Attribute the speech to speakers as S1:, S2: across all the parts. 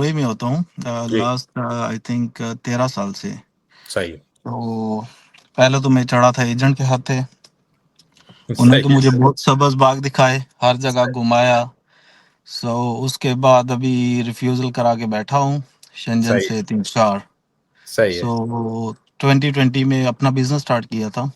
S1: वही में होता हूँ
S2: जी।
S1: लास्ट आई थिंक 13 साल से।
S2: सही।
S1: तो पहले तो मैं चढ़ा था एजेंट के हाथे। उन्होंने तो
S2: सही
S1: मुझे
S2: है।
S1: बहुत सबज बाग दिखाए, हर जगह
S2: सही।
S1: घुमाया। सो उसके बाद अभी रिफ्यूजल करा के बैठा हूँ शेंजन
S2: सही।
S1: से 3-4।
S2: सही है।
S1: सो 2020 में अपना बिजनेस स्टार्ट किया था।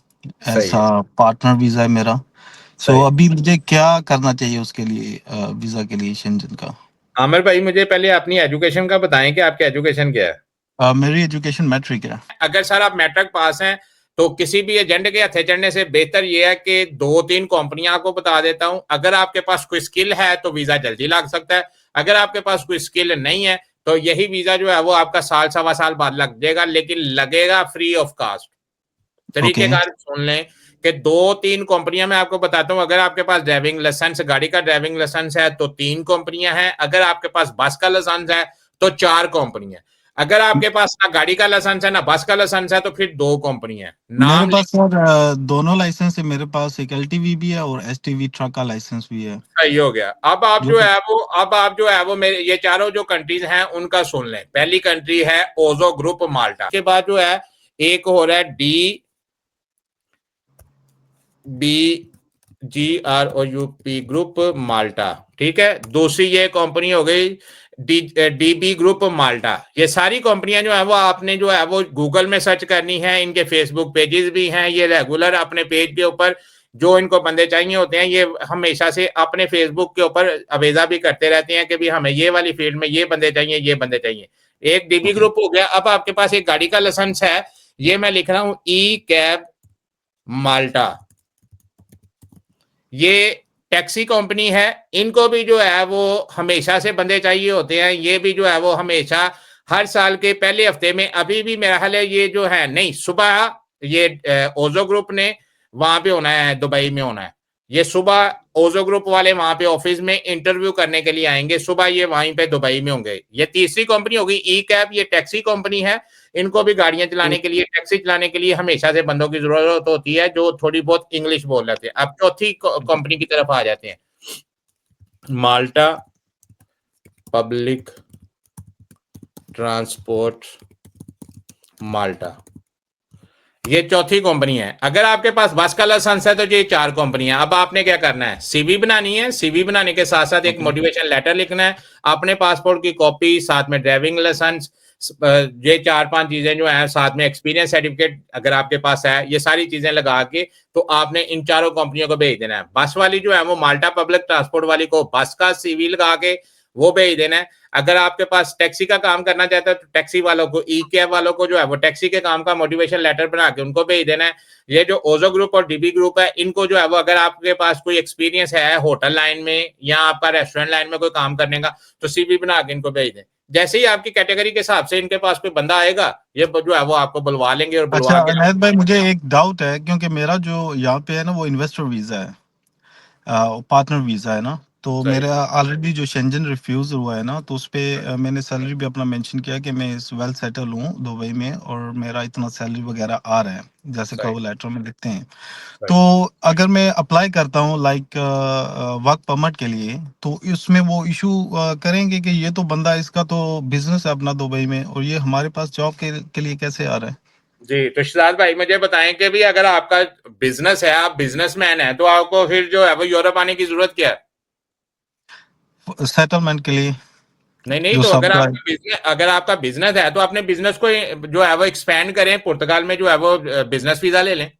S2: सही
S1: ऐसा
S2: है।
S1: पार्टनर वीजा है मेरा। सो
S2: सही है।
S1: अभी मुझे क्या करना चाहिए उसके लिए, वीजा के लिए शेंजन का?
S2: आमिर भाई, मुझे पहले अपनी एजुकेशन का बताएं कि आपकी एजुकेशन क्या है।
S1: मेरी एजुकेशन मैट्रिक है।
S2: अगर सर आप मैट्रिक पास हैं तो किसी भी एजेंट के हथे चढ़ने से बेहतर यह है कि 2-3 कंपनियां आपको बता देता हूं। अगर आपके पास कोई स्किल है तो वीजा जल्दी लग सकता है। अगर आपके पास कोई स्किल नहीं है तो यही वीजा जो है वो आपका साल सवा साल बाद लग जाएगा, लेकिन लगेगा फ्री ऑफ कास्ट।
S1: ओके।
S2: तरीकेकार सुन लें कि 2-3 कंपनियां मैं आपको बताता हूं। अगर आपके पास ड्राइविंग लाइसेंस, गाड़ी का ड्राइविंग लाइसेंस है तो 3 कंपनियां हैं। अगर आपके पास बस का लाइसेंस है तो 4 कंपनियां। अगर आपके पास ना गाड़ी का लाइसेंस है ना बस का लाइसेंस है तो फिर 2 कंपनियां।
S1: मेरे
S2: नाम
S1: पास
S2: लिख।
S1: सर दोनों लाइसेंस है। मेरे पास एक एलटीवी भी है और एसटीवी ट्रक का लाइसेंस भी है।
S2: सही हो गया।
S1: जो
S2: अब आप जो है वो मेरे ये चारों जो कंट्रीज हैं उनका सुन लें। पहली कंट्री है ओजो ग्रुप माल्टा। के बाद जो है एक हो रहा है DBGROUP ग्रुप माल्टा। ठीक है। दूसरी ये कंपनी हो गई DB ग्रुप माल्टा। ये सारी कंपनियां जो है वो आपने जो है वो गूगल में सर्च करनी है। इनके फेसबुक पेजेस भी हैं। ये रेगुलर अपने पेज के ऊपर जो इनको बंदे चाहिए होते हैं ये हमेशा से अपने फेसबुक के ऊपर अवेजा भी करते रहते हैं कि भी हमें ये वाली फील्ड में ये बंदे चाहिए, ये बंदे चाहिए। एक DB
S1: ओके।
S2: ग्रुप हो गया। अब आपके पास एक गाड़ी का लाइसेंस है। ये मैं लिख रहा हूं ई कैब माल्टा। ये टैक्सी कंपनी है। इनको भी जो है वो हमेशा से बंदे चाहिए होते हैं। ये भी जो है वो हमेशा हर साल के पहले हफ्ते में, अभी भी मेरा ख्याल है ये जो है नहीं सुबह, ये ओजो ग्रुप ने वहां पे होना है, दुबई में होना है। ये सुबह ओजो ग्रुप वाले वहां पे ऑफिस में इंटरव्यू करने के लिए आएंगे। सुबह ये वहीं पे दुबई में होंगे। ये तीसरी कंपनी होगी ई कैब। ये टैक्सी कंपनी है। इनको भी गाड़ियां चलाने के लिए, टैक्सी चलाने के लिए हमेशा से बंदों की जरूरत होती है जो थोड़ी बहुत इंग्लिश बोल लेते हैं। अब चौथी कंपनी की तरफ आ जाते हैं। माल्टा पब्लिक ट्रांसपोर्ट माल्टा। ये चौथी कंपनी है। अगर आपके पास बस का लाइसेंस है तो ये 4 कंपनियां। अब आपने क्या करना है, सीवी बनानी है। सीवी बनाने के साथ साथ एक
S1: ओके।
S2: मोटिवेशन लेटर लिखना है, अपने पासपोर्ट की कॉपी, साथ में ड्राइविंग लाइसेंस, ये 4-5 चीजें जो है, साथ में एक्सपीरियंस सर्टिफिकेट अगर आपके पास है, ये सारी चीजें लगा के तो आपने इन चारों कंपनियों को भेज देना है। बस वाली जो है वो माल्टा पब्लिक ट्रांसपोर्ट वाली को बस का सीवी लगा के वो भेज देना है। अगर आपके पास टैक्सी का काम करना चाहता है तो टैक्सी वालों को, ई कैब वालों को जो है वो टैक्सी के काम का मोटिवेशन लेटर बना के उनको भेज देना है। ये जो ओजो ग्रुप और डीबी ग्रुप है, इनको जो है वो अगर आपके पास कोई एक्सपीरियंस है होटल लाइन में या आपका रेस्टोरेंट लाइन में कोई काम करने का तो सीवी बना के इनको भेज दें। जैसे ही आपकी कैटेगरी के हिसाब से इनके पास कोई बंदा आएगा, ये जो है वो आपको बुलवा लेंगे और
S1: अच्छा
S2: बुलवा के
S1: अनायत भाई, मुझे एक डाउट है क्योंकि मेरा जो यहाँ पे है ना वो इन्वेस्टर वीजा है, पार्टनर वीजा है ना। तो
S2: सही।
S1: मेरा ऑलरेडी जो शेंजन रिफ्यूज हुआ है ना, तो उस पे मैंने सैलरी भी अपना मेंशन किया कि मैं इस वेल सेटल हूँ दुबई में और मेरा इतना सैलरी वगैरह आ रहा है, जैसे
S2: सही।
S1: कवर लेटर में लिखते हैं।
S2: सही।
S1: तो अगर मैं अप्लाई करता हूँ लाइक वर्क परमिट के लिए, तो इसमें वो इशू करेंगे कि ये तो बंदा, इसका तो बिजनेस है अपना दुबई में और ये हमारे पास जॉब के लिए कैसे आ रहा है?
S2: जी, तो शिदात भाई मुझे बताएं कि भी अगर आपका बिजनेस है, आप बिजनेसमैन है, तो आपको फिर जो है वो यूरोप आने की जरूरत क्या है?
S1: सेटलमेंट के लिए
S2: नहीं नहीं,
S1: जो
S2: तो
S1: सब।
S2: अगर आपका बिजनेस है तो अपने बिजनेस को जो है वो एक्सपेंड करें, पुर्तगाल में जो है वो बिजनेस वीजा ले लें।